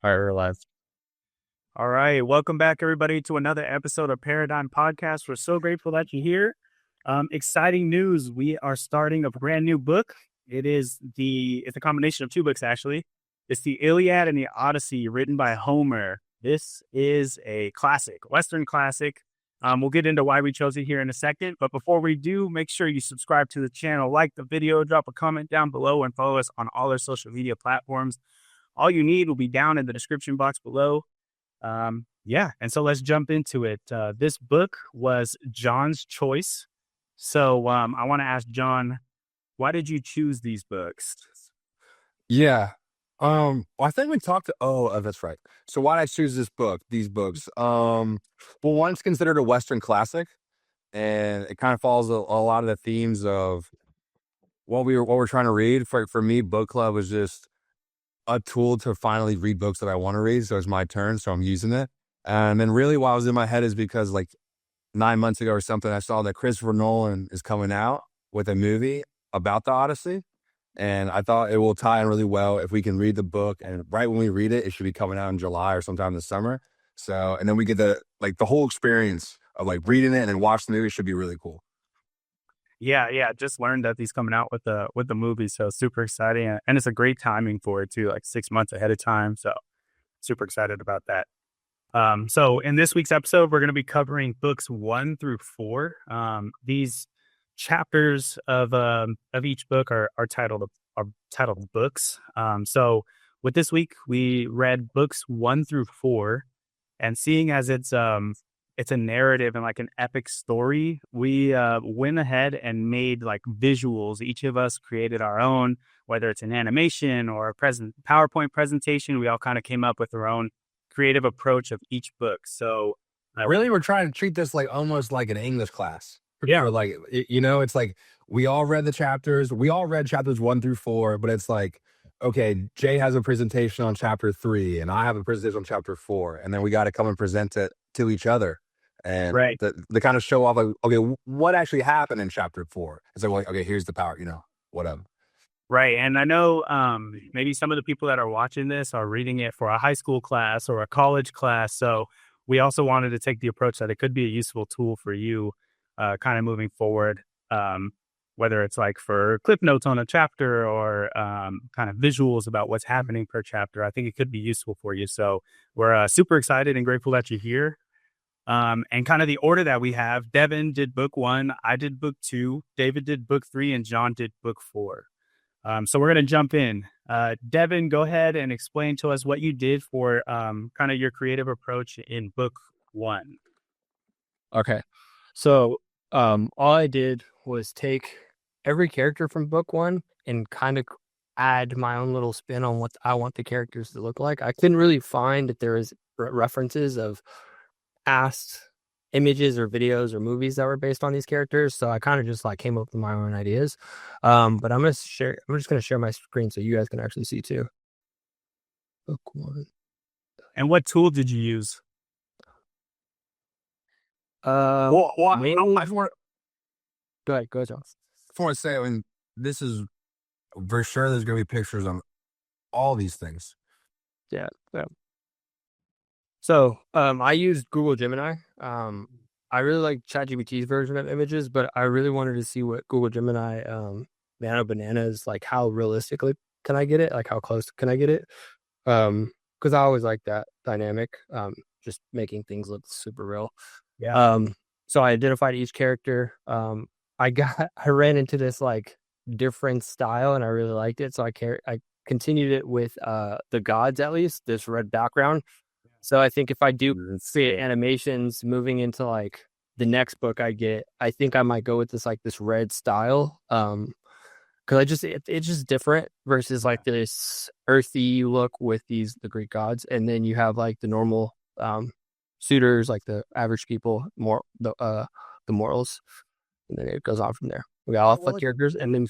All right, we're live. All right. Welcome back, everybody, to another episode of Paradyme Podcast. We're so grateful that you're here. Exciting news. We are starting a brand new book. It's a combination of two books, actually. It's the Iliad and the Odyssey, written by Homer. This is a classic, Western classic. We'll get into why we chose it here in a second. But before we do, make sure you subscribe to the channel, like the video, drop a comment down below, and follow us on all our social media platforms. All you need will be down in the description box below. Yeah, and so let's jump into it. This book was John's choice. So I want to ask John, why did you choose these books? Yeah. I think we talked to, that's right. So why did I choose these books? Well, one's considered a Western classic, and it kind of follows a lot of the themes of what we're trying to read. For me, book club was just a tool to finally read books that I want to read. So it's my turn. So I'm using it. And then really why I was in my head is because like 9 months ago or something, I saw that Christopher Nolan is coming out with a movie about the Odyssey. And I thought it will tie in really well if we can read the book. And right when we read it, it should be coming out in July or sometime this summer. So, and then we get the whole experience of like reading it and then watch the movie should be really cool. Yeah. Just learned that these coming out with the movie, so super exciting, and it's a great timing for it too, like 6 months ahead of time. So super excited about that. So in this week's episode, we're going to be covering books 1 through 4. These chapters of each book are titled books. So with this week, we read books 1 through 4, and seeing as it's a narrative and like an epic story, we went ahead and made like visuals. Each of us created our own, whether it's an animation or a PowerPoint presentation. We all kind of came up with our own creative approach of each book. So Really, we're trying to treat this like almost like an English class. yeah, Or like, it's like we all read the chapters. We all read chapters 1 through 4, but it's like, okay, Jay has a presentation on chapter 3 and I have a presentation on chapter 4. And then we got to come and present it to each other. And right. the kind of show off like, okay, what actually happened in chapter 4? It's like, okay, here's the power, whatever. Right. And I know maybe some of the people that are watching this are reading it for a high school class or a college class. So we also wanted to take the approach that it could be a useful tool for you kind of moving forward, whether it's like for clip notes on a chapter or kind of visuals about what's happening per chapter. I think it could be useful for you. So we're super excited and grateful that you're here. And kind of the order that we have, Devin did book 1, I did book 2, David did book 3, and John did book 4. So we're going to jump in. Devin, go ahead and explain to us what you did for kind of your creative approach in book 1. Okay. So all I did was take every character from book 1 and kind of add my own little spin on what I want the characters to look like. I couldn't really find that there was references of past images or videos or movies that were based on these characters, so I kind of just like came up with my own ideas. But I'm just gonna share my screen so you guys can actually see too. Book 1. And what tool did you use? Well, Mainly, I just want go ahead, John. to say, I mean, this is for sure. There's going to be pictures on all these things. Yeah. So I used Google Gemini. I really like ChatGPT's version of images, but I really wanted to see what Google Gemini Nano Bananas, like how realistically can I get it? Like how close can I get it? Because I always like that dynamic, just making things look super real. Yeah. So I identified each character. I ran into this like different style and I really liked it. So I continued it with the gods, at least this red background. So I think if I do create animations moving into like the next book I think I might go with this red style. Because it's just different versus like this earthy look with the Greek gods, and then you have like the normal suitors, like the average people, the mortals, and then it goes on from there. We got all the characters, and then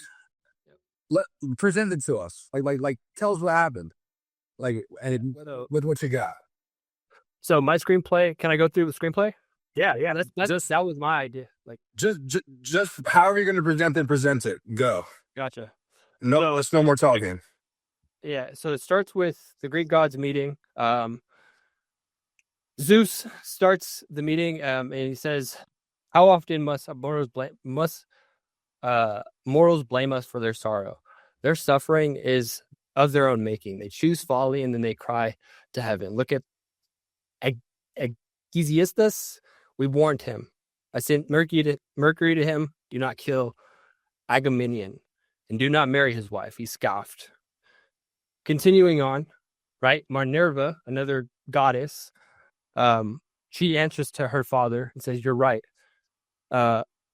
Present it to us. Like tell us what happened. Like, and with what you got. So my screenplay, can I go through the screenplay? Yeah. That was my idea. Like just however you're going to present it. Go. Gotcha. No, let's no more talking. Yeah, so it starts with the Greek gods meeting. Zeus starts the meeting, and he says, "How often must mortals blame us for their sorrow? Their suffering is of their own making. They choose folly, and then they cry to heaven. Look at Achilles. We warned him. I sent Mercury to him. Do not kill Agamemnon, and do not marry his wife." He scoffed. Continuing on, right? Minerva, another goddess, she answers to her father and says, "You're right.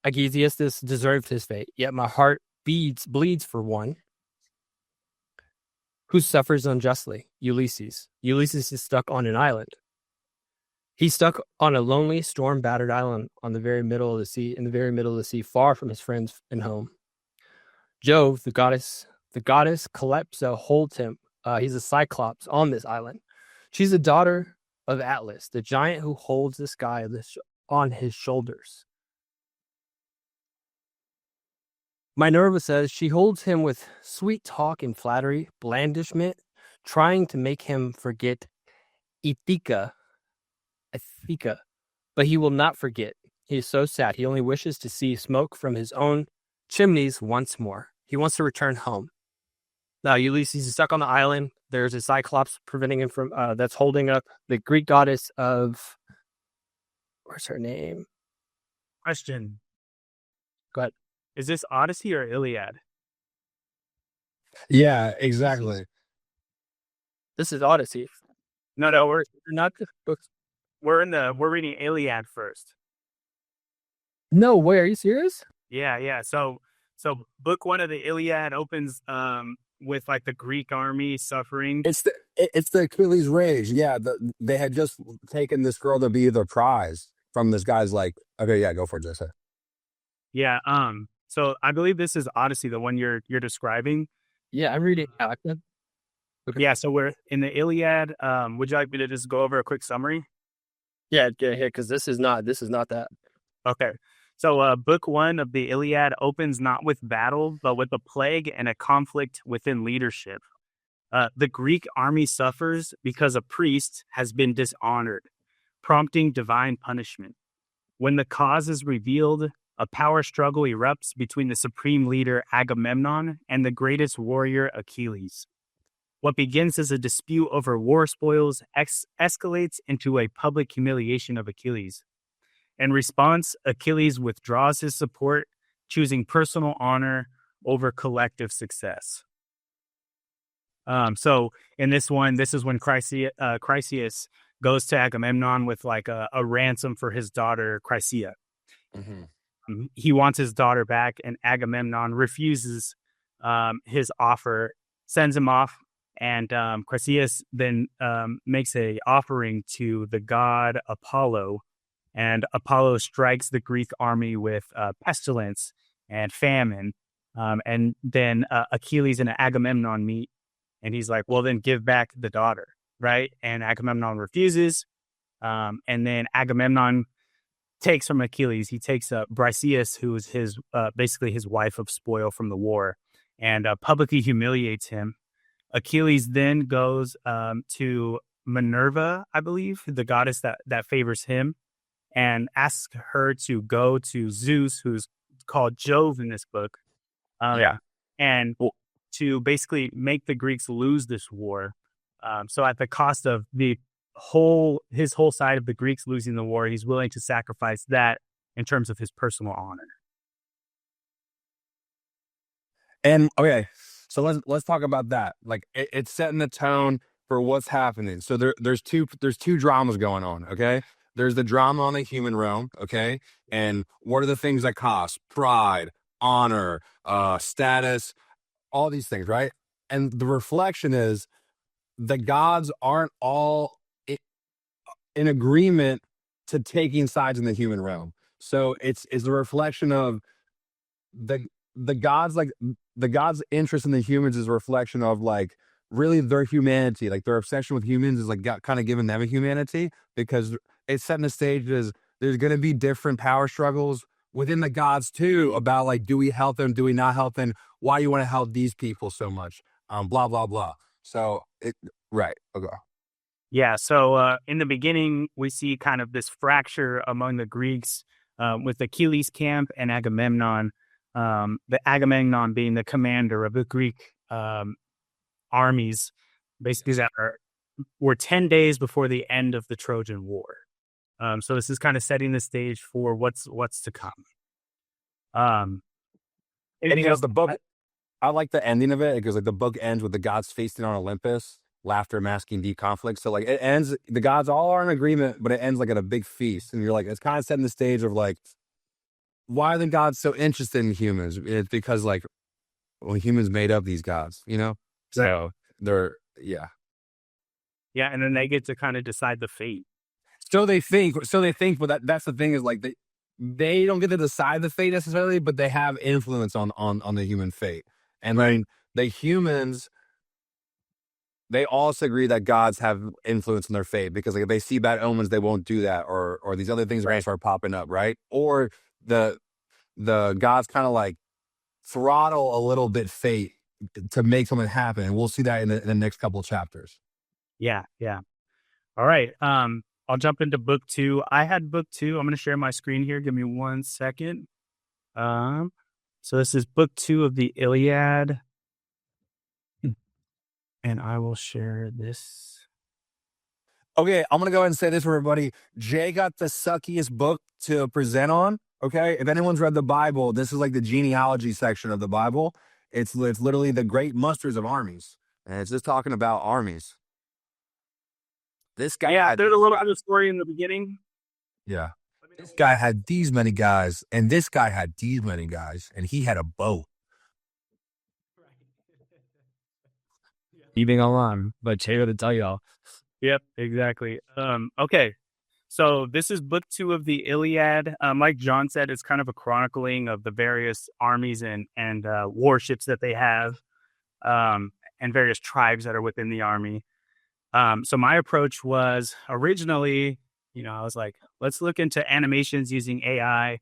Achilles deserved his fate. Yet my heart bleeds for one who suffers unjustly. Ulysses. Ulysses is stuck on an island. He's stuck on a lonely, storm-battered island on the very middle of the sea, far from his friends and home. Jove, the goddess Calypso, holds him. He's a cyclops on this island. She's the daughter of Atlas, the giant who holds the sky on his shoulders. Minerva says she holds him with sweet talk and flattery, blandishment, trying to make him forget Ithaca, but he will not forget. He is so sad. He only wishes to see smoke from his own chimneys once more. He wants to return home. Now, Ulysses is stuck on the island. There's a cyclops preventing him from, that's holding up the Greek goddess of, where's her name? Question. Go ahead. Is this Odyssey or Iliad? Yeah, exactly. This is Odyssey. No, we're not the books. We're reading Iliad first. No way, are you serious? Yeah. So book 1 of the Iliad opens with like the Greek army suffering. It's the Achilles rage. Yeah, they had just taken this girl to be their prize from this guy's like, okay, yeah, go for it, Jesse. Yeah. So I believe this is Odyssey, the one you're describing. Yeah, I'm reading. Okay. Yeah, so we're in the Iliad. Would you like me to just go over a quick summary? Yeah, because this is not that. Okay. So book 1 of the Iliad opens not with battle, but with a plague and a conflict within leadership. The Greek army suffers because a priest has been dishonored, prompting divine punishment. When the cause is revealed, a power struggle erupts between the supreme leader Agamemnon and the greatest warrior Achilles. What begins as a dispute over war spoils escalates into a public humiliation of Achilles. In response, Achilles withdraws his support, choosing personal honor over collective success. So in this one, this is when Chryseis goes to Agamemnon with like a ransom for his daughter Chryseia. Mm-hmm. He wants his daughter back, and Agamemnon refuses his offer, sends him off, and Chryseis then makes a offering to the god Apollo, and Apollo strikes the Greek army with pestilence and famine, and then Achilles and Agamemnon meet, and he's like, well, then give back the daughter, right? And Agamemnon refuses, and then Agamemnon takes from Achilles. He takes Briseis, who is his basically his wife of spoil from the war, and publicly humiliates him. Achilles then goes to Minerva, I believe, the goddess that favors him, and asks her to go to Zeus, who's called Jove in this book. And to basically make the Greeks lose this war. So at the cost of his whole side of the Greeks losing the war, he's willing to sacrifice that in terms of his personal honor. And okay, so let's talk about that. Like it's setting the tone for what's happening. So there's two dramas going on. Okay, there's the drama on the human realm. Okay, and what are the things that cost? Pride, honor, status, all these things, right? And the reflection is the gods aren't all in agreement to taking sides in the human realm. So it's the reflection of the gods, like the gods' interest in the humans is a reflection of like really their humanity, like their obsession with humans is like kind of giving them a humanity, because it's setting the stage as there's going to be different power struggles within the gods too about like, do we help them, do we not help them, why do you want to help these people so much, blah blah blah. So right. Okay. Yeah. So in the beginning, we see kind of this fracture among the Greeks with Achilles' camp and Agamemnon. The Agamemnon being the commander of the Greek armies, basically were 10 days before the end of the Trojan War. So this is kind of setting the stage for what's to come. And the book, I like the ending of it because like the book ends with the gods feasting on Olympus, laughter masking deep conflict. So like it ends, the gods all are in agreement, but it ends like at a big feast, and you're like, it's kind of setting the stage of like, why are the gods so interested in humans? It's because like, well, humans made up these gods, you know. So they're yeah, and then they get to kind of decide the fate. So they think, but that's the thing is like they don't get to decide the fate necessarily, but they have influence on the human fate. And then the humans, they also agree that gods have influence on their fate because like if they see bad omens, they won't do that, or these other things are going to start popping up, right? Or the gods kind of like throttle a little bit fate to make something happen. And we'll see that in the next couple of chapters. Yeah. All right. I'll jump into book 2. I had book 2. I'm going to share my screen here. Give me 1 second. So this is book 2 of the Iliad. And I will share this. Okay, I'm going to go ahead and say this for everybody. Jay got the suckiest book to present on. Okay, if anyone's read the Bible, this is like the genealogy section of the Bible. It's literally the great musters of armies. And it's just talking about armies. This guy there's a little bit of story in the beginning. Yeah. This guy had these many guys, and this guy had these many guys, and he had a boat. Leaving online, but Jay to tell y'all. Yep, exactly. Okay. So this is book 2 of the Iliad. Like John said, it's kind of a chronicling of the various armies and warships that they have, and various tribes that are within the army. So my approach was originally, I was like, let's look into animations using AI.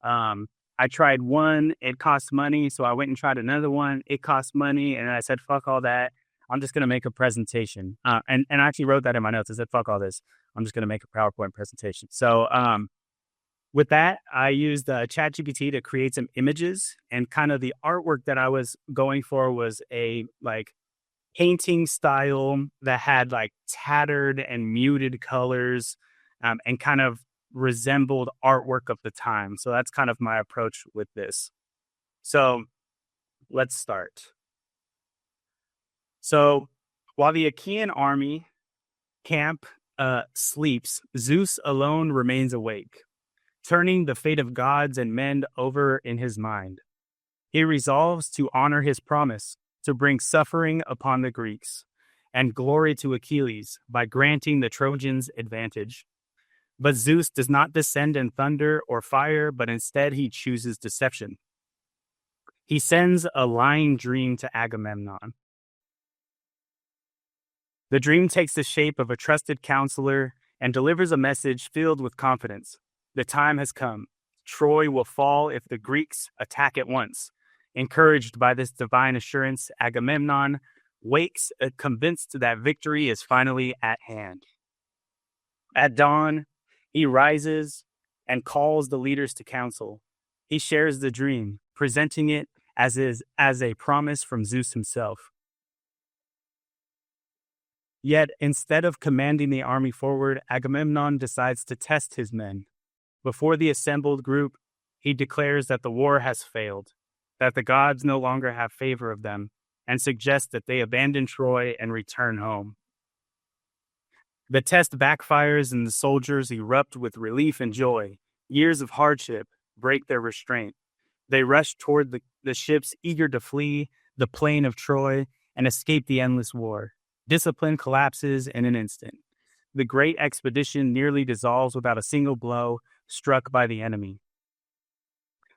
I tried one, it cost money. So I went and tried another one, it cost money. And I said, fuck all that. I'm just going to make a presentation. And I actually wrote that in my notes. I said, fuck all this. I'm just going to make a PowerPoint presentation. So with that, I used ChatGPT to create some images, and kind of the artwork that I was going for was a like painting style that had like tattered and muted colors, and kind of resembled artwork of the time. So that's kind of my approach with this. So let's start. So while the Achaean army camp sleeps, Zeus alone remains awake, turning the fate of gods and men over in his mind. He resolves to honor his promise to bring suffering upon the Greeks and glory to Achilles by granting the Trojans advantage. But Zeus does not descend in thunder or fire, but instead he chooses deception. He sends a lying dream to Agamemnon. The dream takes the shape of a trusted counselor and delivers a message filled with confidence. The time has come. Troy will fall if the Greeks attack at once. Encouraged by this divine assurance, Agamemnon wakes, convinced that victory is finally at hand. At dawn, he rises and calls the leaders to council. He shares the dream, presenting it as a promise from Zeus himself. Yet, instead of commanding the army forward, Agamemnon decides to test his men. Before the assembled group, he declares that the war has failed, that the gods no longer have favor of them, and suggests that they abandon Troy and return home. The test backfires and the soldiers erupt with relief and joy. Years of hardship break their restraint. They rush toward the ships, eager to flee the plain of Troy and escape the endless war. Discipline collapses in an instant. The great expedition nearly dissolves without a single blow struck by the enemy.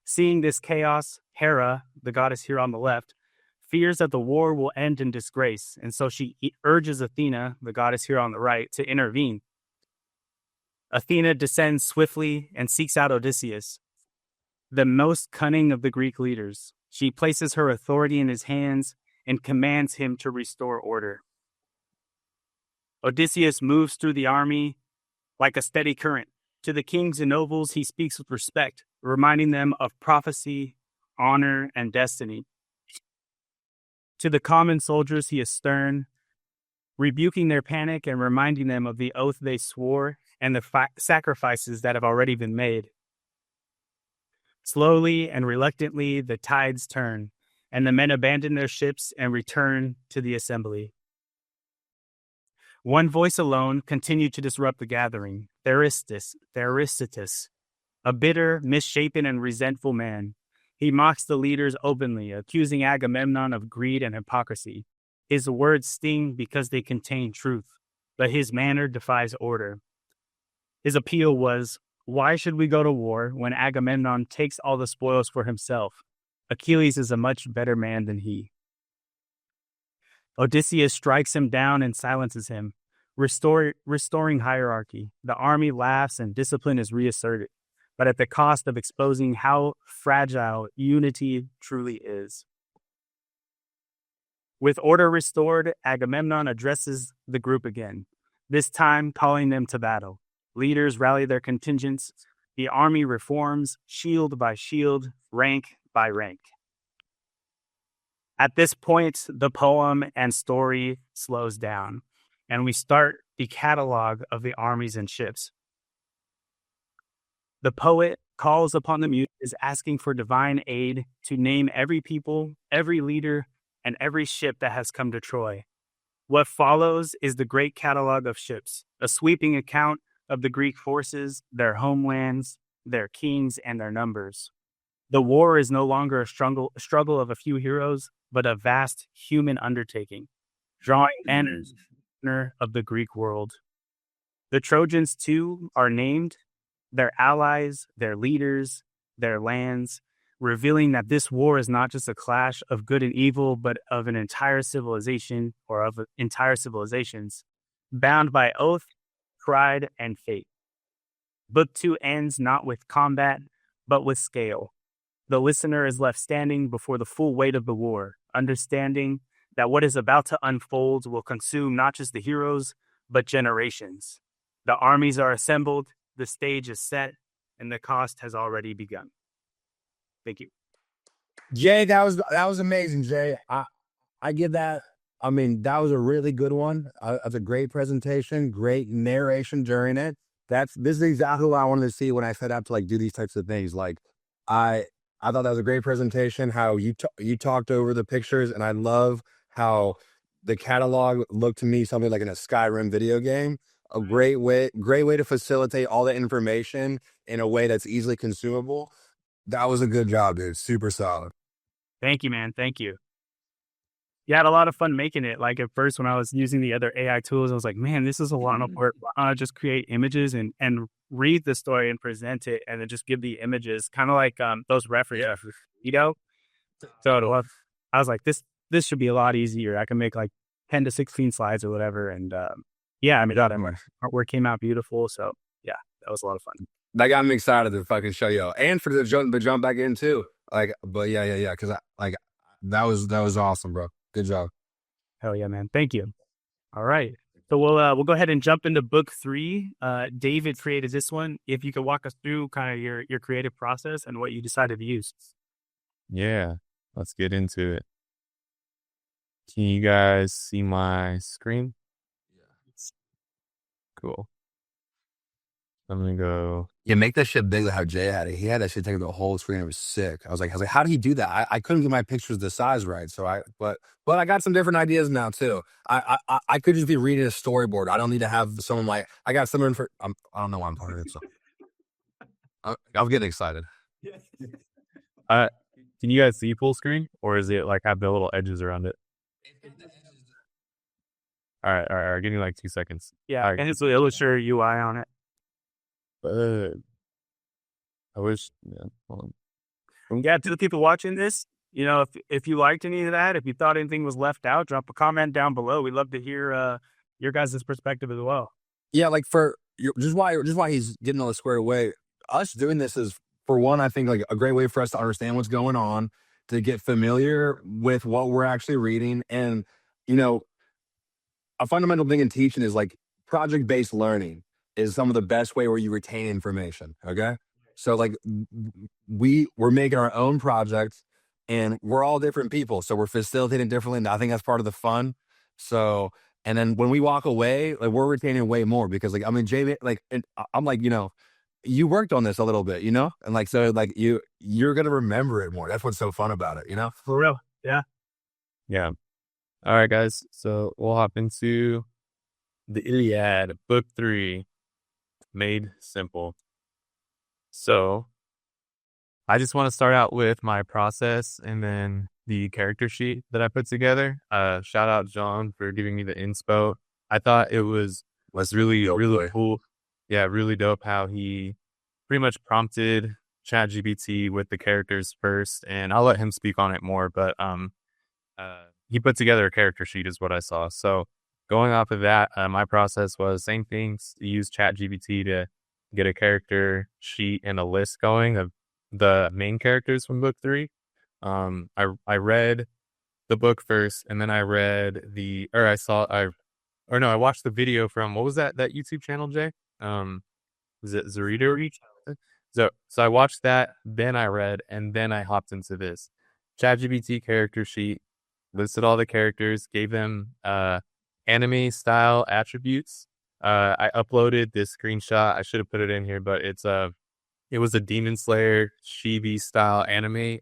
Seeing this chaos, Hera, the goddess here on the left, fears that the war will end in disgrace, and so she urges Athena, the goddess here on the right, to intervene. Athena descends swiftly and seeks out Odysseus, the most cunning of the Greek leaders. She places her authority in his hands and commands him to restore order. Odysseus moves through the army like a steady current. To the kings and nobles, he speaks with respect, reminding them of prophecy, honor, and destiny. To the common soldiers, he is stern, rebuking their panic and reminding them of the oath they swore and the sacrifices that have already been made. Slowly and reluctantly, the tides turn, and the men abandon their ships and return to the assembly. One voice alone continued to disrupt the gathering, Thersites, a bitter, misshapen, and resentful man. He mocks the leaders openly, accusing Agamemnon of greed and hypocrisy. His words sting because they contain truth, but his manner defies order. His appeal was, why should we go to war when Agamemnon takes all the spoils for himself? Achilles is a much better man than he. Odysseus strikes him down and silences him, restoring hierarchy. The army laughs and discipline is reasserted, but at the cost of exposing how fragile unity truly is. With order restored, Agamemnon addresses the group again, this time calling them to battle. Leaders rally their contingents. The army reforms, shield by shield, rank by rank. At this point, the poem and story slows down, and we start the catalog of the armies and ships. The poet calls upon the muses, asking for divine aid to name every people, every leader, and every ship that has come to Troy. What follows is the great catalog of ships, a sweeping account of the Greek forces, their homelands, their kings, and their numbers. The war is no longer a struggle of a few heroes, but a vast human undertaking, drawing banners of the Greek world. The Trojans, too, are named, their allies, their leaders, their lands, revealing that this war is not just a clash of good and evil, but of an entire civilization, or of entire civilizations, bound by oath, pride, and fate. Book 2 ends not with combat, but with scale. The listener is left standing before the full weight of the war, understanding that what is about to unfold will consume not just the heroes, but generations. The armies are assembled, the stage is set, and the cost has already begun. Thank you. Jay, that was amazing, Jay. I give that. I mean, that was a really good one. That's a great presentation, great narration during it. This is exactly what I wanted to see when I set out to like do these types of things. Like, I thought that was a great presentation. How you talked over the pictures, and I love how the catalog looked to me something like in a Skyrim video game. A great way to facilitate all the information in a way that's easily consumable. That was a good job, dude. Super solid. Thank you, man. Thank you. Yeah, I had a lot of fun making it. Like at first, when I was using the other AI tools, I was like, man, this is a lot of work. Why don't I just create images and read the story and present it, and then just give the images, kind of like those references, you know? So I was like, this should be a lot easier. I can make like 10 to 16 slides or whatever. And yeah, I mean, artwork came out beautiful. So yeah, that was a lot of fun. That got me excited to fucking show you, and for the jump back in too. Like, but yeah, because that was awesome, bro. Good job. Hell yeah, man. Thank you. All right. So we'll go ahead and jump into book 3. David created this one. If you could walk us through kind of your creative process and what you decided to use. Yeah, let's get into it. Can you guys see my screen? Yeah. Cool. I'm gonna go. Yeah, make that shit big like how Jay had it. He had that shit taking the whole screen. It was sick. I was like, how did he do that? I couldn't get my pictures the size right. So but I got some different ideas now too. I could just be reading a storyboard. I don't need to have someone like, I got someone for, I don't know why I'm part of it. So I'm getting excited. Can you guys see full screen, or is it like have the little edges around it? All right. Give me like 2 seconds. Yeah, and it's the Illustrator UI on it. I wish. Yeah. Hold on. Yeah, to the people watching this, you know, if you liked any of that, if you thought anything was left out, drop a comment down below. We'd love to hear your guys' perspective as well. Yeah, like just why he's getting all this squared away. Us doing this is, for one, I think like a great way for us to understand what's going on. to get familiar with what we're actually reading. And, you know, a fundamental thing in teaching is like project-based learning is some of the best way where you retain information. Okay. So like we're making our own projects and we're all different people. So we're facilitating differently. And I think that's part of the fun. So, and then when we walk away, like we're retaining way more because like, I mean, Jamie, like, and I'm like, you worked on this a little bit, and like, so like you're going to remember it more. That's what's so fun about it. For real. Yeah. Yeah. All right, guys. So we'll hop into the Iliad, book 3, Made Simple. So I just want to start out with my process and then the character sheet that I put together. Shout out John for giving me the inspo. I thought it was really cool. Yeah, really dope how he pretty much prompted ChatGPT with the characters first, and I'll let him speak on it more, but he put together a character sheet is what I saw. So going off of that, my process was same things, use ChatGPT to get a character sheet and a list going of the main characters from book 3. I read the book first, and then I watched the video from, what was that YouTube channel, Jay? Was it Zarita? So I watched that, then I read, and then I hopped into this ChatGPT character sheet, listed all the characters, gave them anime style attributes. I uploaded this screenshot. I should have put it in here, but it was a Demon Slayer chibi style anime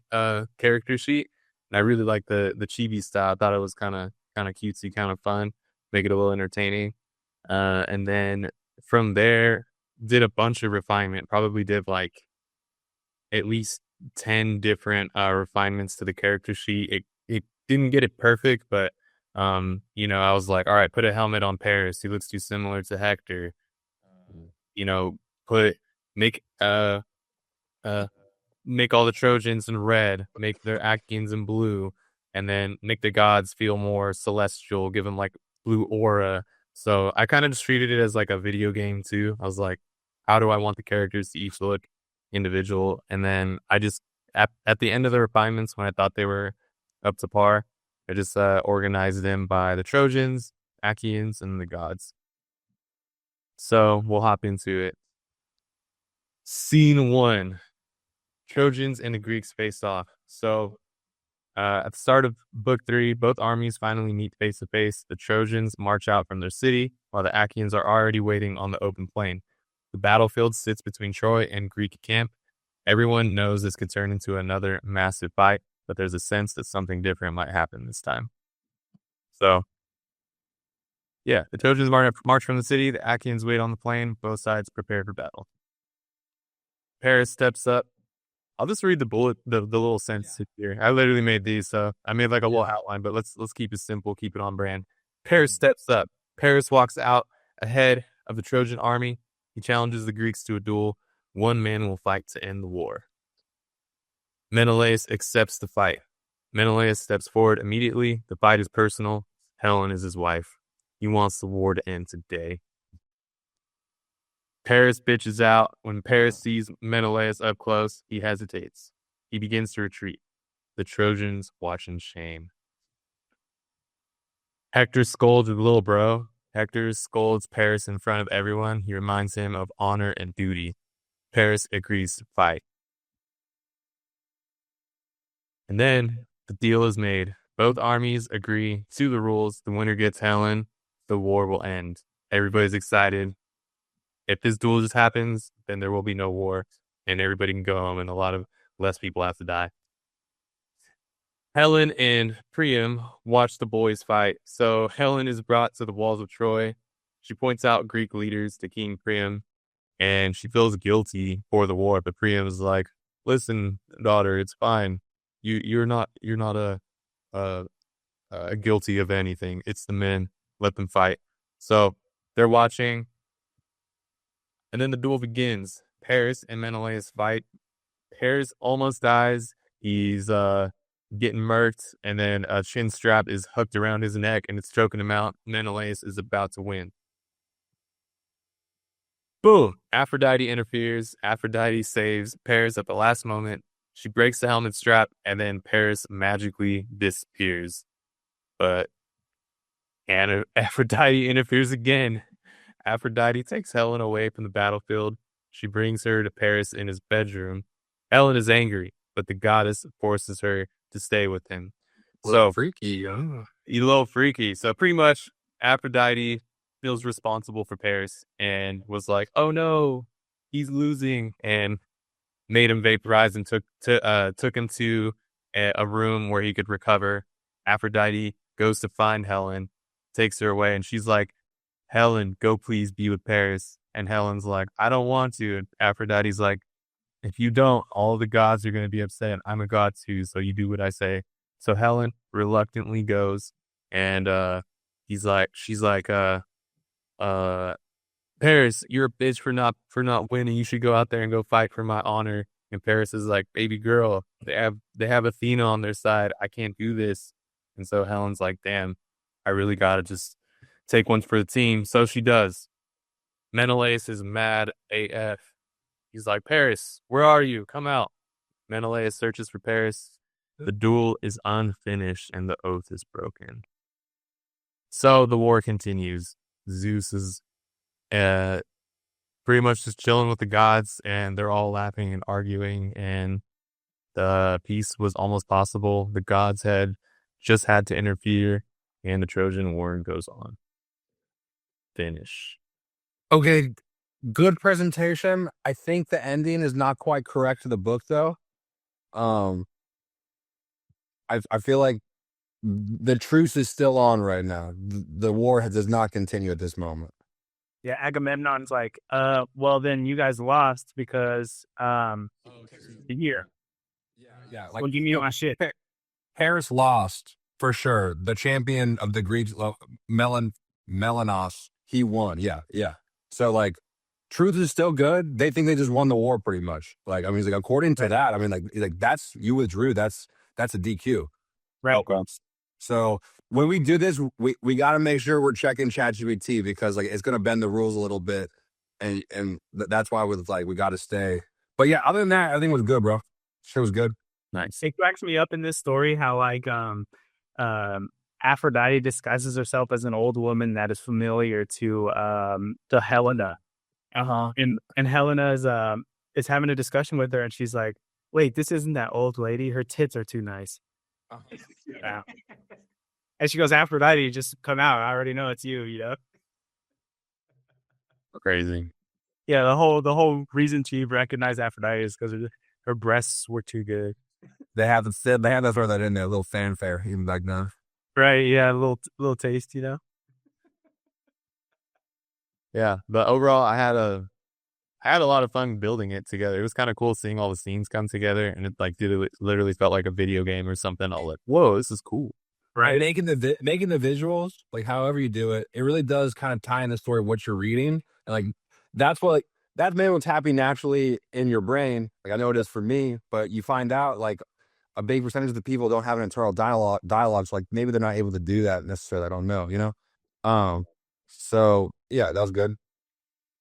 character sheet, and I really liked the chibi style. I thought it was kind of cutesy, kind of fun, make it a little entertaining. And then from there, did a bunch of refinement. Probably did like at least 10 different refinements to the character sheet. It didn't get it perfect, but I was like, all right, put a helmet on Paris. He looks too similar to Hector. Make all the Trojans in red, make their Achaeans in blue, and then make the gods feel more celestial, give them like blue aura. So I kind of just treated it as like a video game too. I was like, how do I want the characters to each look individual? And then I just, at the end of the refinements, when I thought they were up to par, I just organized them by the Trojans, Achaeans, and the gods. So we'll hop into it. Scene 1. Trojans and the Greeks face off. So at the start of book 3, both armies finally meet face to face. The Trojans march out from their city, while the Achaeans are already waiting on the open plain. The battlefield sits between Troy and Greek camp. Everyone knows this could turn into another massive fight, but there's a sense that something different might happen this time. So, yeah, the Trojans march from the city. The Achaeans wait on the plain. Both sides prepare for battle. Paris steps up. I'll just read the little sentences here. I literally made these, so I made like a little outline, but let's keep it simple, keep it on brand. Paris steps up. Paris walks out ahead of the Trojan army. He challenges the Greeks to a duel. One man will fight to end the war. Menelaus accepts the fight. Menelaus steps forward immediately. The fight is personal. Helen is his wife. He wants the war to end today. Paris bitches out. When Paris sees Menelaus up close, he hesitates. He begins to retreat. The Trojans watch in shame. Hector scolds his little bro. Hector scolds Paris in front of everyone. He reminds him of honor and duty. Paris agrees to fight. And then the deal is made. Both armies agree to the rules. The winner gets Helen. The war will end. Everybody's excited. If this duel just happens, then there will be no war, and everybody can go home, and a lot of less people have to die. Helen and Priam watch the boys fight. So Helen is brought to the walls of Troy. She points out Greek leaders to King Priam, and she feels guilty for the war. But Priam is like, "Listen, daughter, it's fine. You're not guilty of anything. It's the men. Let them fight." So they're watching. And then the duel begins. Paris and Menelaus fight. Paris almost dies. He's getting murked, and then a chin strap is hooked around his neck, and it's choking him out. Menelaus is about to win. Boom! Aphrodite interferes. Aphrodite saves Paris at the last moment. She breaks the helmet strap, and then Paris magically disappears. But Aphrodite interferes again. Aphrodite takes Helen away from the battlefield. She brings her to Paris in his bedroom. Helen is angry, but the goddess forces her to stay with him. So freaky. A little freaky. So pretty much Aphrodite feels responsible for Paris and was like, oh no, he's losing, and made him vaporize and took him to a room where he could recover. Aphrodite goes to find Helen, takes her away, and she's like, Helen, go please be with Paris. And Helen's like, I don't want to. And Aphrodite's like, if you don't, all the gods are going to be upset. I'm a god too, so you do what I say. So Helen reluctantly goes, and she's like, Paris, you're a bitch for not winning. You should go out there and go fight for my honor. And Paris is like, baby girl, they have Athena on their side. I can't do this. And so Helen's like, damn, I really gotta just take one for the team. So she does. Menelaus is mad AF. He's like, Paris, where are you? Come out. Menelaus searches for Paris. The duel is unfinished and the oath is broken. So the war continues. Zeus is pretty much just chilling with the gods, and they're all laughing and arguing, and the peace was almost possible. The gods had to interfere, and the Trojan War goes on. Finish. Okay, good presentation. I think the ending is not quite correct to the book, though. I feel like the truce is still on right now. The war does not continue at this moment. Yeah, Agamemnon's like, well, then you guys lost because here. Yeah, Well, give me my shit. Paris lost for sure. The champion of the Greeks, Menelaus, he won. Yeah. So like, truth is still good. They think they just won the war pretty much. Like, I mean, like according to that, I mean, like that's you withdrew. That's a DQ. Right. Okay. So when we do this, we got to make sure we're checking ChatGPT, because like it's gonna bend the rules a little bit, and that's why we got to stay. But yeah, other than that, I think it was good, bro. Shit was good. Nice. It cracks me up in this story how like Aphrodite disguises herself as an old woman that is familiar to Helena. And Helena is having a discussion with her, and she's like, "Wait, this isn't that old lady. Her tits are too nice." Yeah. And she goes, "Aphrodite, just come out. I already know it's you." You know. Crazy. Yeah, the whole reason she recognized Aphrodite is because her breasts were too good. They have to throw that in there, a little fanfare, even back then. Right? Yeah, a little taste, you know. Yeah, but overall, I had a lot of fun building it together. It was kind of cool seeing all the scenes come together, and it like literally felt like a video game or something. I was like, whoa, this is cool. Right, making the visuals, like however you do it, it really does kind of tie in the story of what you're reading, and like that's what's happening naturally in your brain. Like I know it is for me, but you find out like a big percentage of the people don't have an internal dialogue, so like maybe they're not able to do that necessarily. I don't know, you know. So yeah, that was good.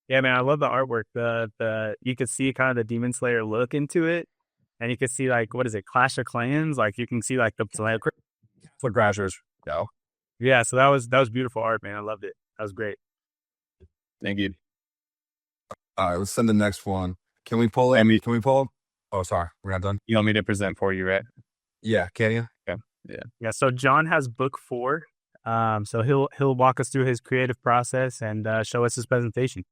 Yeah, man, I love the artwork. The you could see kind of the Demon Slayer look into it, and you could see like what is it, Clash of Clans? Like you can see like the Foot crashers. Yeah, so that was beautiful art, man. I loved it. That was great. Thank you. All right, let's send the next one. Can we pull it? Can we pull it? Oh, sorry, we're not done. You want me to present for you, right? Yeah, can you? Yeah. So John has book 4. So he'll walk us through his creative process and show us his presentation.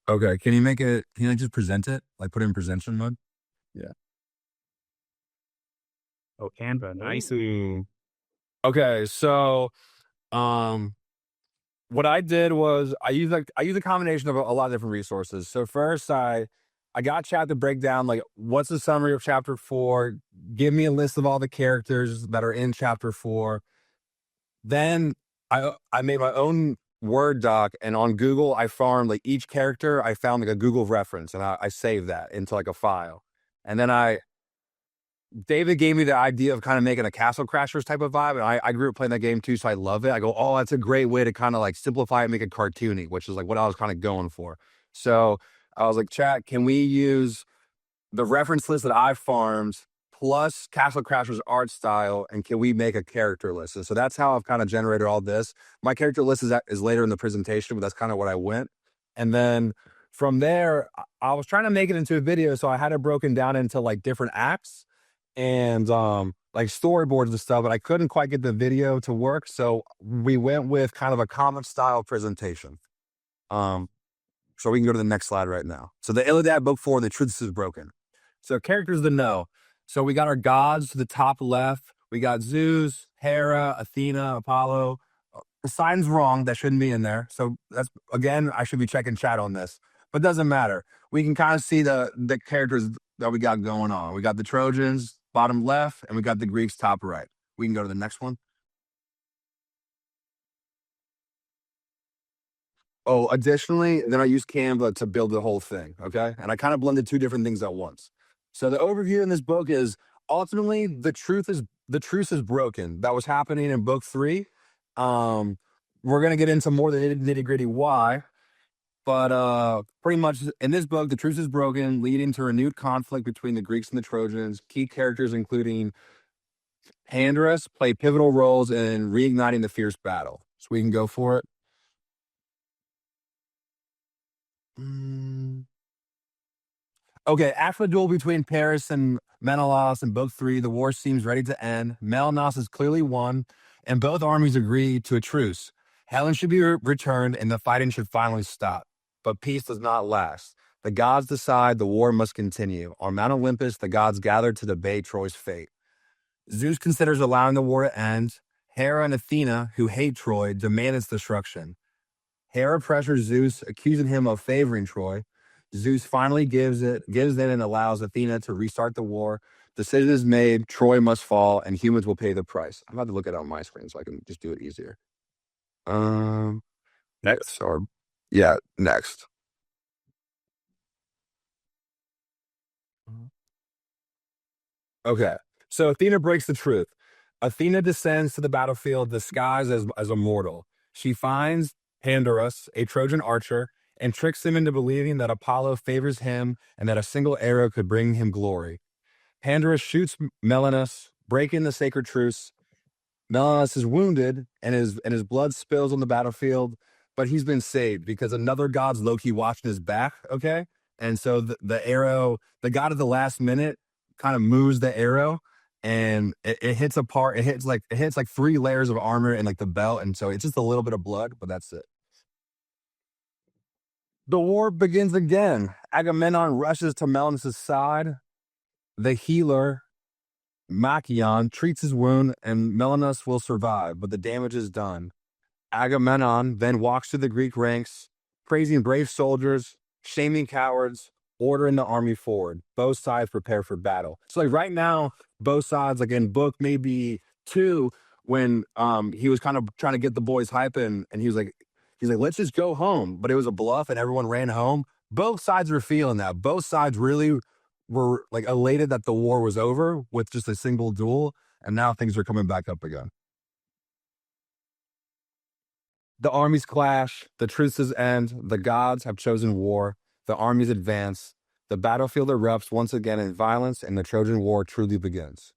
Okay, can you just present it? Like put it in presentation mode? Yeah. Oh, Canva, nice. Ooh. Okay, so what I did was I used a combination of a lot of different resources. So first I got chat to break down like what's the summary of chapter 4, give me a list of all the characters that are in chapter 4. Then I made my own Word doc, and on Google I farmed like each character. I found like a Google reference, and I saved that into like a file. And then I David gave me the idea of kind of making a Castle Crashers type of vibe, and I grew up playing that game too, so I love it. I go, oh, that's a great way to kind of like simplify it, make it cartoony, which is like what I was kind of going for. So I was like, chat, can we use the reference list that I farmed plus Castle Crashers art style, and can we make a character list? And so that's how I've kind of generated all this. My character list is later in the presentation, but that's kind of what I went. And then from there, I was trying to make it into a video, so I had it broken down into like different acts and like storyboards and stuff, but I couldn't quite get the video to work. So we went with kind of a comic style presentation. So we can go to the next slide right now. So the Iliad book 4, the truth is broken. So characters to know. So we got our gods to the top left. We got Zeus, Hera, Athena, Apollo. Poseidon's wrong. That shouldn't be in there. So that's, again, I should be checking chat on this, but doesn't matter. We can kind of see the characters that we got going on. We got the Trojans bottom left, and we got the Greeks top right. We can go to the next one. Oh, additionally, then I use Canva to build the whole thing, okay? And I kind of blended two different things at once. So the overview in this book is ultimately the truce is broken. That was happening in book 3. We're gonna get into more the nitty-gritty why, but pretty much in this book, the truce is broken, leading to renewed conflict between the Greeks and the Trojans. Key characters including Pandarus play pivotal roles in reigniting the fierce battle. So we can go for it. Okay, after the duel between Paris and Menelaus in Book 3, the war seems ready to end. Menelaus has clearly won, and both armies agree to a truce. Helen should be returned, and the fighting should finally stop. But peace does not last. The gods decide the war must continue. On Mount Olympus, the gods gather to debate Troy's fate. Zeus considers allowing the war to end. Hera and Athena, who hate Troy, demand its destruction. Hera pressures Zeus, accusing him of favoring Troy. Zeus finally gives in and allows Athena to restart the war. Decision is made, Troy must fall, and humans will pay the price. I'm about to look at it on my screen so I can just do it easier. Next. Or yeah, next. Okay. So Athena breaks the truth. Athena descends to the battlefield disguised as a mortal. She finds Pandarus, a Trojan archer, and tricks him into believing that Apollo favors him and that a single arrow could bring him glory. Pandarus shoots Menelaus, breaking the sacred truce. Menelaus is wounded and his blood spills on the battlefield, but he's been saved because another god's Loki watching his back, okay? And so the arrow, the god of the last minute kind of moves the arrow and it hits apart. It hits like 3 layers of armor and like the belt. And so it's just a little bit of blood, but that's it. The war begins again. Agamemnon rushes to Menelaus' side. The healer, Machaon, treats his wound, and Menelaus will survive, but the damage is done. Agamemnon then walks through the Greek ranks, praising brave soldiers, shaming cowards, ordering the army forward. Both sides prepare for battle. So like right now, both sides, like in book maybe 2, when he was kind of trying to get the boys hyping, and he's like, let's just go home. But it was a bluff and everyone ran home. Both sides were feeling that. Both sides really were like elated that the war was over with just a single duel. And now things are coming back up again. The armies clash, the truces end, the gods have chosen war, the armies advance, the battlefield erupts once again in violence, and the Trojan War truly begins.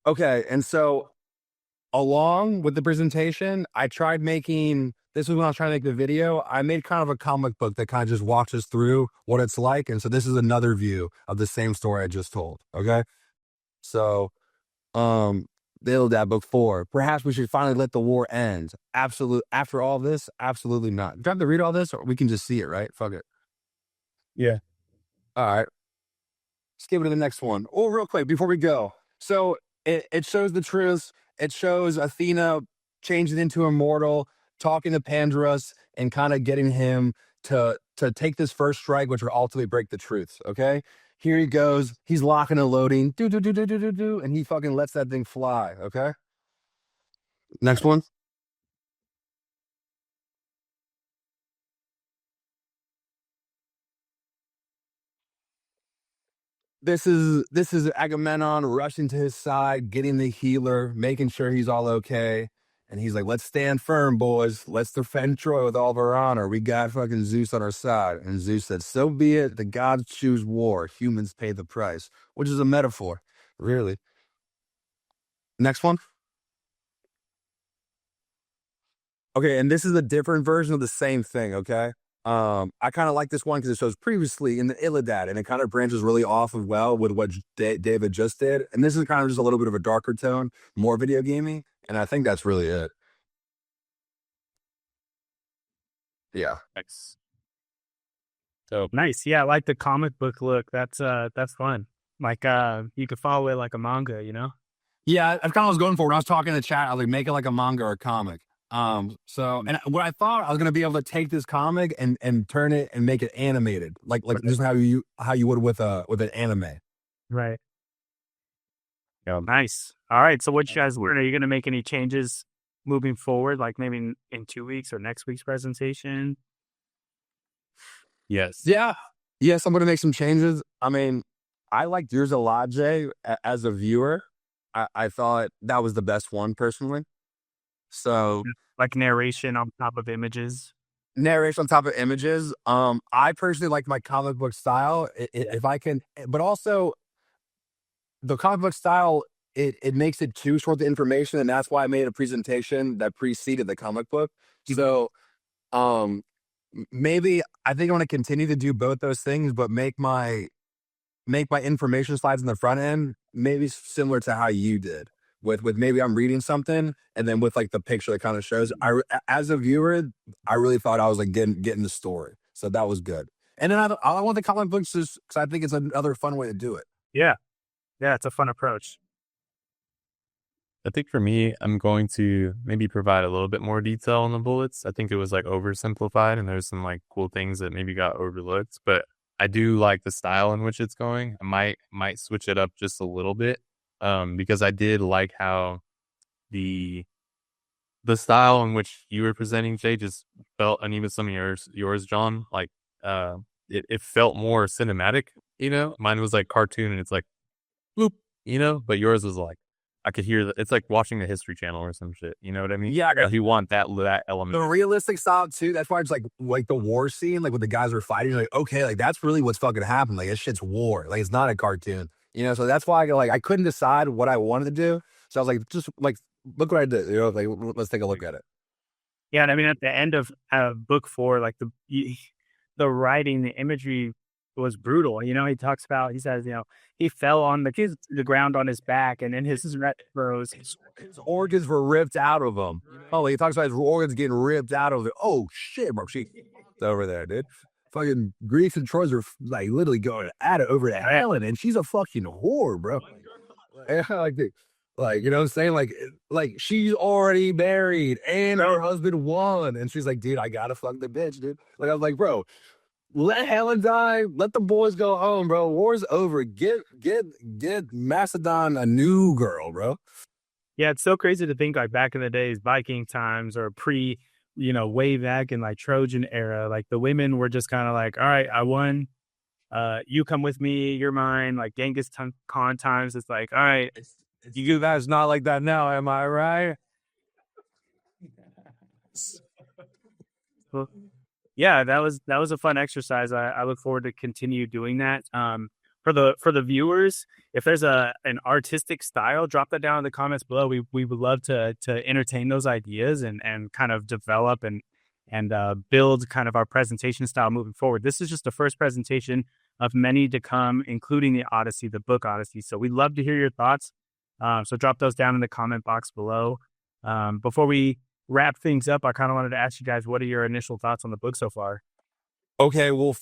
Okay, and so along with the presentation, I tried making, this was when I was trying to make the video, I made kind of a comic book that kind of just walks us through what it's like. And so this is another view of the same story I just told, okay? So, the Iliad book 4, perhaps we should finally let the war end. After all this, absolutely not. Do I have to read all this or we can just see it, right? Fuck it. Yeah. All right. Let's give it to the next one. Oh, real quick before we go. So it shows the truth. It shows Athena changing into immortal, talking to Pandarus, and kind of getting him to take this first strike, which will ultimately break the truth. Okay. Here he goes. He's locking and loading. And he fucking lets that thing fly. Okay. Next one. this is Agamemnon rushing to his side, getting the healer, making sure he's all okay. And he's like, let's stand firm, boys. Let's defend Troy with all of our honor. We got fucking Zeus on our side. And Zeus said, so be it. The gods choose war. Humans pay the price, which is a metaphor, really. Next one. Okay, and this is a different version of the same thing, okay? I kind of like this one because it shows previously in the Iliad, and it kind of branches really off of well with what David just did. And this is kind of just a little bit of a darker tone, more video gaming, and I think that's really it. Yeah. Nice. So Nice. Yeah, I like the comic book look. That's fun. Like you could follow it like a manga, you know? Yeah, that's kind of what I was going for. When I was talking in the chat, I was like, make it like a manga or a comic. And what I thought I was gonna be able to take this comic and turn it and make it animated, like just how you would with an anime. Right. yeah, Nice. All right. So what you guys learn? Are you gonna make any changes moving forward, like maybe in 2 weeks or next week's presentation? yes. Yeah. Yes, I'm gonna make some changes. I mean, I liked yours a lot, Jay. As a viewer, I thought that was the best one personally. So Like narration on top of images. narration on top of images. I personally like my comic book style. If I can, but also the comic book style, it makes it too short the information, and that's why I made a presentation that preceded the comic book. So, maybe I think I want to continue to do both those things, but make my information slides in the front end maybe similar to how you did. With maybe I'm reading something, and then with like the picture that kind of shows. As a viewer, I really thought I was like getting the story, so that was good. And then I want the comic books just because I think it's another fun way to do it. Yeah. Yeah, it's a fun approach. I think for me, I'm going to maybe provide a little bit more detail on the bullets. I think it was like oversimplified and there's some like cool things that maybe got overlooked, but I do like the style in which it's going. I might switch it up just a little bit, because I did like how the style in which you were presenting, Jay, just felt, and even some of yours, John, like it felt more cinematic. You know, mine was like cartoon and it's like bloop, you know, but yours was like I could hear it's like watching the History Channel or some shit. You know what I mean? Yeah, If you want that element. the realistic style too. That's why it's like the war scene, like when the guys are fighting. You're like, okay, like that's really what's fucking happening. Like this shit's war. Like it's not a cartoon. You know, so that's why I couldn't decide what I wanted to do. So I was like, just like look what I did. You know, like let's take a look at it. Yeah, and I mean at the end of book 4, like the writing, the imagery was brutal. You know, he says, you know, he fell on the ground on his back, and then his neck froze. His organs were ripped out of him. Oh, he talks about his organs getting ripped out of it. Oh shit, bro, she's over there, dude. Fucking Greece and Troy's are like literally going at it over to Helen, and she's a fucking whore, bro. Like you know what I'm saying? Like she's already married and her husband won, and she's like, dude, I gotta fuck the bitch, dude. Like I was like, bro, let Helen die. Let the boys go home, bro. War's over. Get Macedon a new girl, bro. Yeah, it's so crazy to think like back in the days, Viking times or pre, you know, way back in like Trojan era, like the women were just kind of like, all right, I won. You come with me, you're mine. Like Genghis Khan times, it's like, all right, You guys not like that now, am I right? well, yeah, that was a fun exercise. I look forward to continue doing that. For the viewers, if there's an artistic style, drop that down in the comments below. We would love to entertain those ideas and kind of develop and build kind of our presentation style moving forward. This is just the first presentation of many to come, including the Odyssey, the book Odyssey. So we'd love to hear your thoughts. So drop those down in the comment box below. Before we wrap things up, I kind of wanted to ask you guys, what are your initial thoughts on the book so far? Okay, well,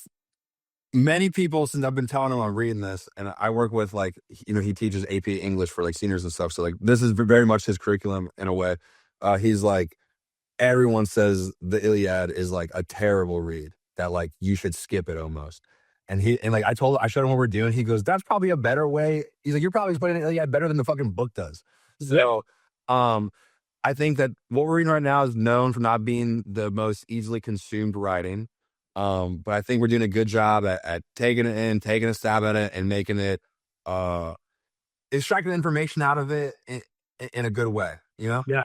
many people, since I've been telling them I'm reading this, and I work with like, you know, he teaches AP English for like seniors and stuff. So like, this is very much his curriculum in a way. He's like, everyone says the Iliad is like a terrible read, that like you should skip it almost. And like I showed him what we're doing. He goes, that's probably a better way. He's like, you're probably explaining Iliad better than the fucking book does. So, I think that what we're reading right now is known for not being the most easily consumed writing. But I think we're doing a good job at taking it in, taking a stab at it, and making it extracting information out of it in a good way, you know? Yeah.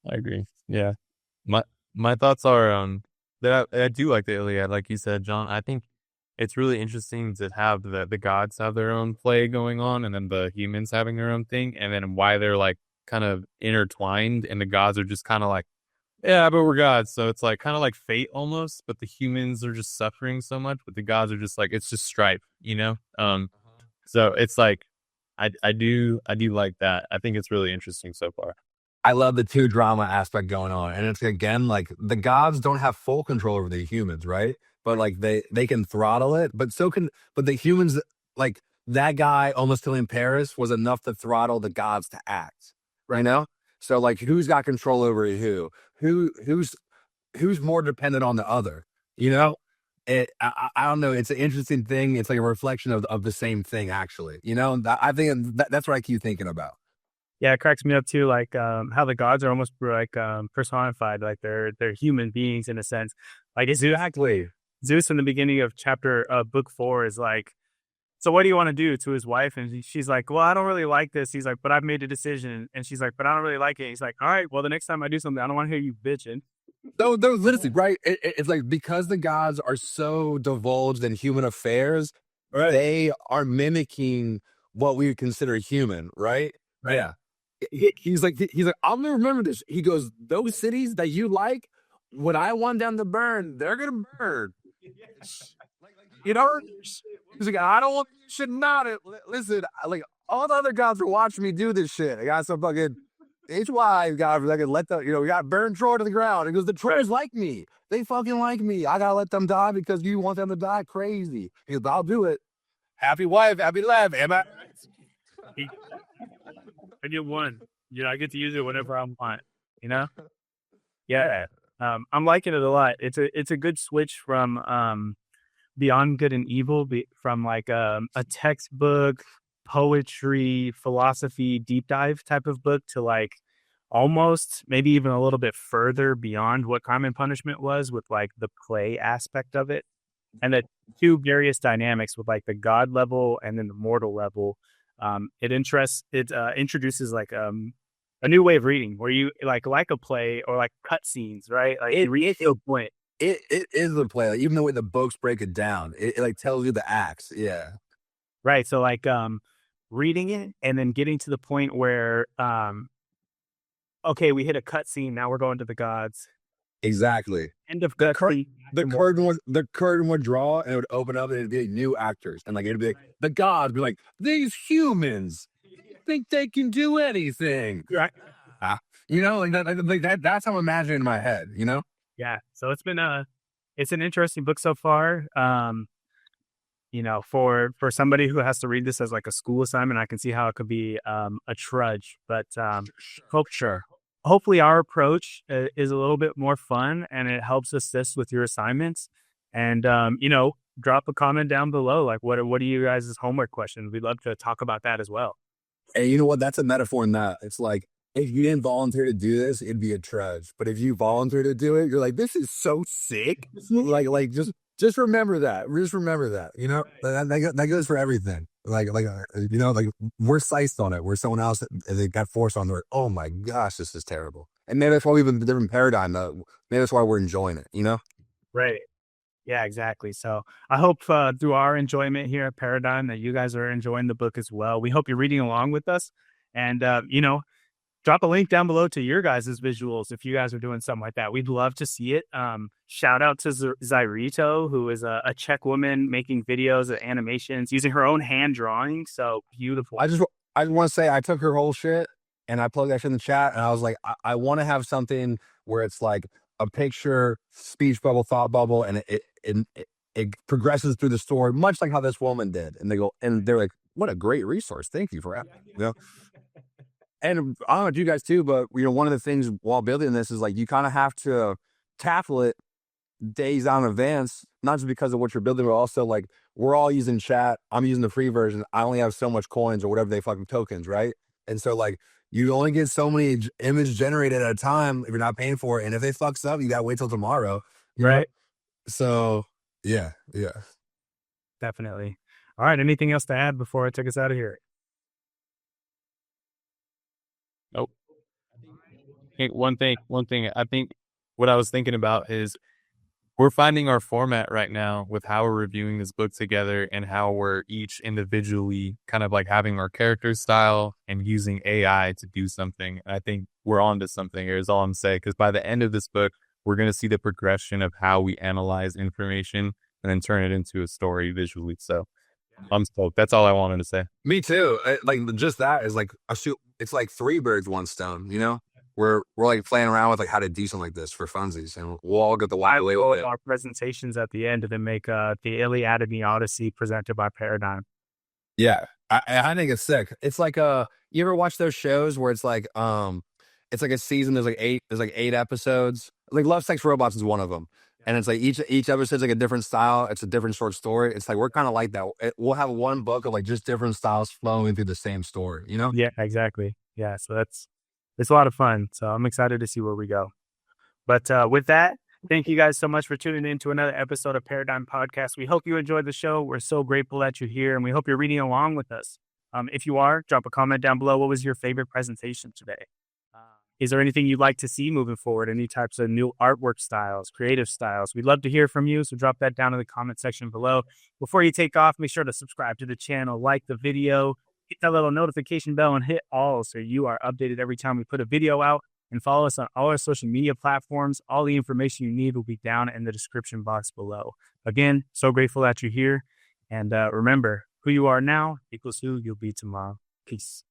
I agree. Yeah. My my thoughts are that I do like the Iliad, like you said, John. I think it's really interesting to have the gods have their own play going on, and then the humans having their own thing, and then why they're like kind of intertwined, and the gods are just kind of like, yeah, but we're gods, so it's like kind of like fate almost, but the humans are just suffering so much, but the gods are just like it's just strife, you know. So it's like I do like that. I think it's really interesting so far. I love the two drama aspect going on. And it's again like the gods don't have full control over the humans, right? But like they can throttle it, but the humans, like that guy almost killing Paris was enough to throttle the gods to act. Right now? So like who's got control over who? Who's more dependent on the other? You know? I don't know. It's an interesting thing. It's like a reflection of the same thing, actually. You know, I think that's what I keep thinking about. Yeah, it cracks me up too, like how the gods are almost like personified, like they're human beings in a sense. Like Exactly. Zeus in the beginning of book 4 is like, so what do you want to do, to his wife? And she's like, well, I don't really like this. He's like, but I've made a decision. And she's like, but I don't really like it. He's like, all right, well, the next time I do something, I don't want to hear you bitching. No, literally, right? It's like because the gods are so divulged in human affairs, Right. they are mimicking what we would consider human, right? Right. Yeah. He's like, I'm gonna remember this. He goes, those cities that you like, when I want them to burn, they're gonna burn. You know? He's like, I don't want shit not it. Listen, like all the other gods are watching me do this shit. I got some fucking HY God, like let the we got burn Troy to the ground. He goes, the Troyers like me. They fucking like me. I gotta let them die because you want them to die. Crazy. He goes, I'll do it. Happy wife, happy life. Am I? I get one. I get to use it whenever I want. You know? Yeah. I'm liking it a lot. It's a good switch from Beyond Good and Evil, from like a textbook, poetry, philosophy, deep dive type of book to like almost maybe even a little bit further beyond what Crime and Punishment was, with like the play aspect of it, and the two various dynamics with like the god level and then the mortal level. It introduces like a new way of reading where you like a play or like cutscenes, right? Like you read to a point. It is a play. Like, even the way the books break it down, it like tells you the acts. Yeah. Right. So like reading it and then getting to the point where okay, we hit a cutscene, now we're going to the gods. Exactly. End of The cutscene. curtain would draw and it would open up and it'd be like new actors. And like it'd be like the gods be like, these humans think they can do anything. Right. You know, like that's how I'm imagining in my head, you know? Yeah. So it's an interesting book so far. For somebody who has to read this as like a school assignment, I can see how it could be a trudge. But hopefully our approach is a little bit more fun and it helps assist with your assignments. And drop a comment down below. Like, what are you guys' homework questions? We'd love to talk about that as well. And you know what? That's a metaphor in that. It's like, if you didn't volunteer to do this, it'd be a trudge. But if you volunteer to do it, you're like, this is so sick. Like just remember that. Just remember that. You know, that goes for everything. Like we're sized on it. We're someone else that got forced on there. Oh my gosh, this is terrible. And maybe that's why we've been a different paradigm. Though. Maybe that's why we're enjoying it. You know. Right. Yeah, exactly. So I hope through our enjoyment here at Paradyme that you guys are enjoying the book as well. We hope you're reading along with us, and drop a link down below to your guys' visuals if you guys are doing something like that. We'd love to see it. Shout out to Zyrito, who is a Czech woman making videos and animations using her own hand drawing. So beautiful. I just want to say I took her whole shit and I plugged that shit in the chat and I was like, I want to have something where it's like a picture, speech bubble, thought bubble, and it progresses through the story, much like how this woman did. And they're like, what a great resource. Thank you for that. You know? And I don't know you guys too, but one of the things while building this is like you kind of have to tackle it days out in advance, not just because of what you're building, but also like we're all using chat. I'm using the free version. I only have so much coins or whatever they fucking tokens, right? And so like you only get so many images generated at a time if you're not paying for it. And if it fucks up, you gotta wait till tomorrow. Right. So yeah. Definitely. All right. Anything else to add before I take us out of here? Nope. One thing. I think what I was thinking about is we're finding our format right now with how we're reviewing this book together and how we're each individually kind of like having our character style and using AI to do something. And I think we're on to something here is all I'm saying. Because by the end of this book, we're going to see the progression of how we analyze information and then turn it into a story visually. So I'm stoked. That's all I wanted to say. Me too. Like just that is like it's like three birds, one stone. You know, we're like playing around with like how to do something like this for funsies, and we'll all get the wild away with it. Our presentations at the end to then make the Iliad and the Odyssey presented by Paradyme. Yeah, I think it's sick. It's like you ever watch those shows where it's like a season. There's like eight episodes. Like Love, Sex, Robots is one of them, and it's like each episode's like a different style. It's a different short story. It's like we're kind of like that. We'll have one book of like just different styles flowing through the same story. You know? Yeah, exactly. Yeah, so it's a lot of fun. So I'm excited to see where we go. But with that, thank you guys so much for tuning in to another episode of Paradyme Podcast. We hope you enjoyed the show. We're so grateful that you're here, and we hope you're reading along with us. If you are, drop a comment down below. What was your favorite presentation today? Is there anything you'd like to see moving forward? Any types of new artwork styles, creative styles? We'd love to hear from you, so drop that down in the comment section below. Before you take off, make sure to subscribe to the channel, like the video, hit that little notification bell, and hit all so you are updated every time we put a video out. And follow us on all our social media platforms. All the information you need will be down in the description box below. Again, so grateful that you're here. And remember, who you are now equals who you'll be tomorrow. Peace.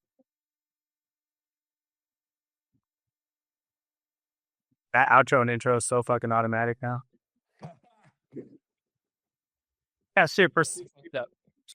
That outro and intro is so fucking automatic now. Yeah, shit.